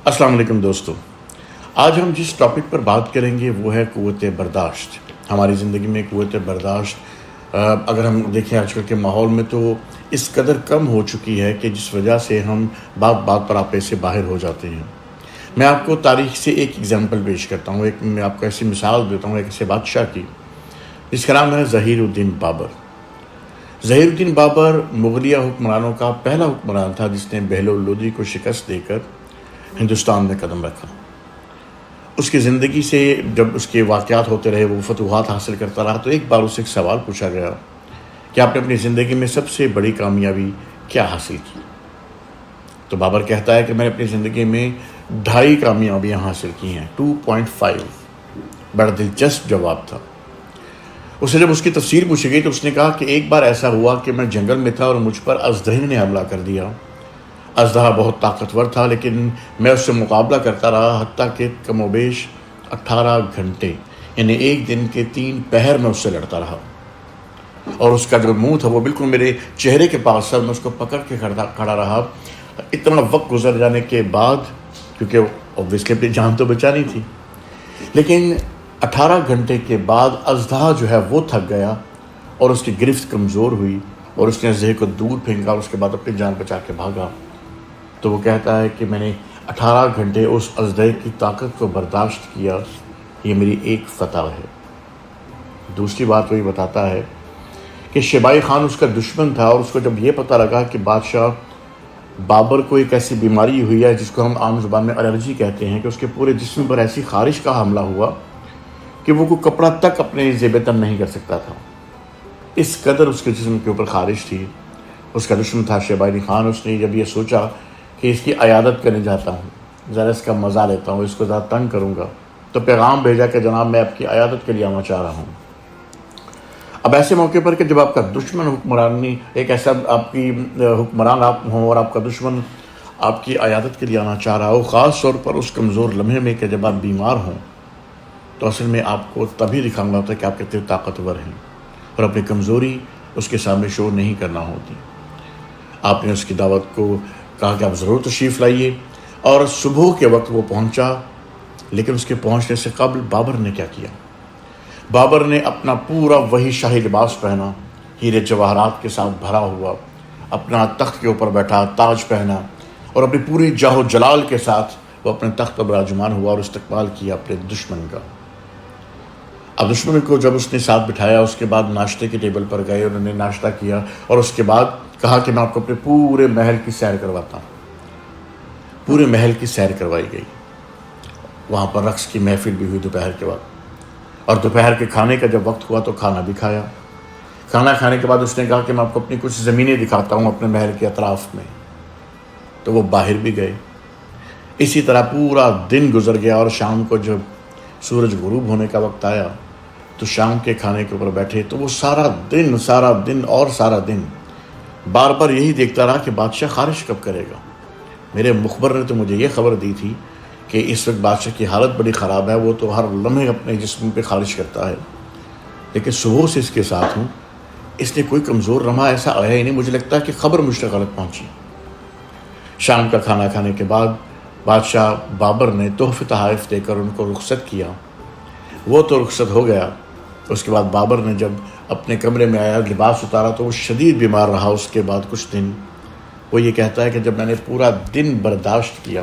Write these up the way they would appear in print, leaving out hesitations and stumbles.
السلام علیکم دوستو، آج ہم جس ٹاپک پر بات کریں گے وہ ہے قوت برداشت۔ ہماری زندگی میں قوت برداشت اگر ہم دیکھیں آج کل کے ماحول میں تو اس قدر کم ہو چکی ہے کہ جس وجہ سے ہم بات بات پر آپے سے باہر ہو جاتے ہیں۔ میں آپ کو تاریخ سے ایک ایگزامپل پیش کرتا ہوں، میں آپ کو ایسی مثال دیتا ہوں ایک ایسے بادشاہ کی جس کا نام ہے ظہیر الدین بابر۔ ظہیر الدین بابر مغلیہ حکمرانوں کا پہلا حکمران تھا جس نے بہلول لودھی کو شکست دے کر ہندوستان میں قدم رکھا۔ اس کی زندگی سے جب اس کے واقعات ہوتے رہے، وہ فتوحات حاصل کرتا رہا، تو ایک بار اسے ایک سوال پوچھا گیا کہ آپ نے اپنی زندگی میں سب سے بڑی کامیابی کیا حاصل کی؟ تو بابر کہتا ہے کہ میں نے اپنی زندگی میں 2.5 کامیابیاں حاصل کی ہیں، 2.5۔ بڑا دلچسپ جواب تھا۔ اسے جب اس کی تفسیر پوچھی گئی تو اس نے کہا کہ ایک بار ایسا ہوا کہ میں جنگل میں تھا اور مجھ پر اژدہے نے حملہ کر دیا۔ اژدہا بہت طاقتور تھا لیکن میں اس سے مقابلہ کرتا رہا، حتیٰ کہ کم و بیش 18 گھنٹے، یعنی ایک دن کے 3 پہر میں اس سے لڑتا رہا، اور اس کا جو منہ تھا وہ بالکل میرے چہرے کے پاس تھا۔ میں اس کو پکڑ کے کھڑا رہا۔ اتنا وقت گزر جانے کے بعد، کیونکہ اوبویسلی اپنی جان تو بچانی تھی، لیکن 18 گھنٹے کے بعد اژدہا جو ہے وہ تھک گیا اور اس کی گرفت کمزور ہوئی اور اس نے اژدہے کو دور پھینکا اور اس کے بعد اپنی جان بچا کے بھاگا۔ تو وہ کہتا ہے کہ میں نے 18 گھنٹے اس اژدہے کی طاقت کو برداشت کیا، یہ میری ایک فتح ہے۔ دوسری بات وہ یہ بتاتا ہے کہ شیبائی خان اس کا دشمن تھا، اور اس کو جب یہ پتہ لگا کہ بادشاہ بابر کو ایک ایسی بیماری ہوئی ہے جس کو ہم عام زبان میں الرجی کہتے ہیں، کہ اس کے پورے جسم پر ایسی خارش کا حملہ ہوا کہ وہ کوئی کپڑا تک اپنے زیب تن نہیں کر سکتا تھا، اس قدر اس کے جسم کے اوپر خارش تھی۔ اس کا دشمن تھا شیبائی خان۔ اس نے جب یہ سوچا کہ اس کی عیادت کرنے جاتا ہوں، ذرا اس کا مزہ لیتا ہوں، اس کو ذرا تنگ کروں گا، تو پیغام بھیجا کہ جناب میں آپ کی عیادت کے لیے آنا چاہ رہا ہوں۔ اب ایسے موقع پر کہ جب آپ کا دشمن حکمرانی ایک ایسا آپ کی حکمران آپ ہوں اور آپ کا دشمن آپ کی عیادت کے لیے آنا چاہ رہا ہو، خاص طور پر اس کمزور لمحے میں کہ جب آپ بیمار ہوں، تو اصل میں آپ کو تبھی دکھانا ہوتا ہے کہ آپ کتنے طاقتور ہیں، اور اپنی کمزوری اس کے سامنے شو نہیں کرنا ہوتی۔ آپ نے اس کی دعوت کو کہا کہ آپ ضرور تشریف لائیے، اور صبح کے وقت وہ پہنچا، لیکن اس کے پہنچنے سے قبل بابر نے کیا کیا؟ بابر نے اپنا پورا وہی شاہی لباس پہنا، ہیرے جواہرات کے ساتھ بھرا ہوا، اپنا تخت کے اوپر بیٹھا، تاج پہنا، اور اپنی پوری جاہ و جلال کے ساتھ وہ اپنے تخت پر براجمان ہوا اور استقبال کیا اپنے دشمن کا۔ اب دشمن کو جب اس نے ساتھ بٹھایا، اس کے بعد ناشتے کے ٹیبل پر گئے، انہوں نے ناشتہ کیا، اور اس کے بعد کہا کہ میں آپ کو اپنے پورے محل کی سیر کرواتا ہوں۔ پورے محل کی سیر کروائی گئی، وہاں پر رقص کی محفل بھی ہوئی دوپہر کے وقت، اور دوپہر کے کھانے کا جب وقت ہوا تو کھانا بھی کھایا۔ کھانا کھانے کے بعد اس نے کہا کہ میں آپ کو اپنی کچھ زمینیں دکھاتا ہوں اپنے محل کے اطراف میں، تو وہ باہر بھی گئے۔ اسی طرح پورا دن گزر گیا، اور شام کو جب سورج غروب ہونے کا وقت آیا تو شام کے کھانے کے اوپر بیٹھے، تو وہ سارا دن بار بار یہی دیکھتا رہا کہ بادشاہ خارش کب کرے گا۔ میرے مخبر نے تو مجھے یہ خبر دی تھی کہ اس وقت بادشاہ کی حالت بڑی خراب ہے، وہ تو ہر لمحے اپنے جسم پہ خارش کرتا ہے، لیکن صبح سے اس کے ساتھ ہوں، اس نے کوئی کمزور لمحہ ایسا آیا ہی نہیں۔ مجھے لگتا ہے کہ خبر مجھ تک غلط پہنچی۔ شام کا کھانا کھانے کے بعد بادشاہ بابر نے تحفے تحائف دے کر ان کو رخصت کیا۔ وہ تو رخصت ہو گیا۔ اس کے بعد بابر نے جب اپنے کمرے میں آیا، لباس اتارا، تو وہ شدید بیمار رہا۔ اس کے بعد کچھ دن وہ یہ کہتا ہے کہ جب میں نے پورا دن برداشت کیا،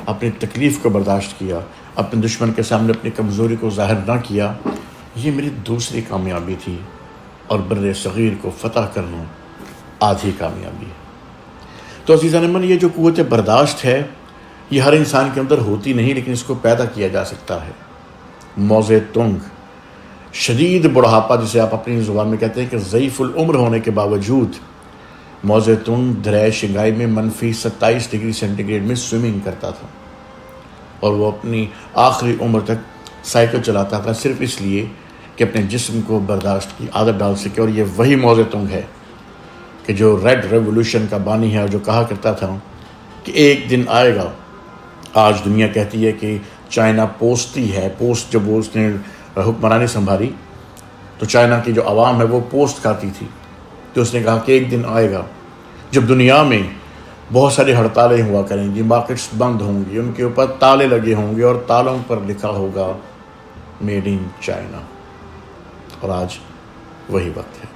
اپنی تکلیف کو برداشت کیا، اپنے دشمن کے سامنے اپنی کمزوری کو ظاہر نہ کیا، یہ میری دوسری کامیابی تھی، اور بر صغیر کو فتح کرنا آدھی کامیابی ہے۔ تو عزیزان من، یہ جو قوت برداشت ہے یہ ہر انسان کے اندر ہوتی نہیں، لیکن اس کو پیدا کیا جا سکتا ہے۔ موزے تنگ، شدید بڑھاپا جسے آپ اپنی زبان میں کہتے ہیں کہ ضعیف العمر ہونے کے باوجود موزے تنگ دریا شنگھائی میں -27 ڈگری سینٹی گریڈ میں سوئمنگ کرتا تھا، اور وہ اپنی آخری عمر تک سائیکل چلاتا تھا، صرف اس لیے کہ اپنے جسم کو برداشت کی عادت ڈال سکے۔ اور یہ وہی موزے تنگ ہے کہ جو ریڈ ریولوشن کا بانی ہے، اور جو کہا کرتا تھا کہ ایک دن آئے گا، آج دنیا کہتی ہے کہ چائنا پوستی ہے، پوسٹ جب وہ اس نے حکمرانی سنبھالی تو چائنا کی جو عوام ہے وہ پوسٹ کھاتی تھی، تو اس نے کہا کہ ایک دن آئے گا جب دنیا میں بہت ساری ہڑتالیں ہوا کریں گی، مارکیٹس بند ہوں گی، ان کے اوپر تالے لگے ہوں گے اور تالوں پر لکھا ہوگا میڈ ان چائنا، اور آج وہی وقت ہے۔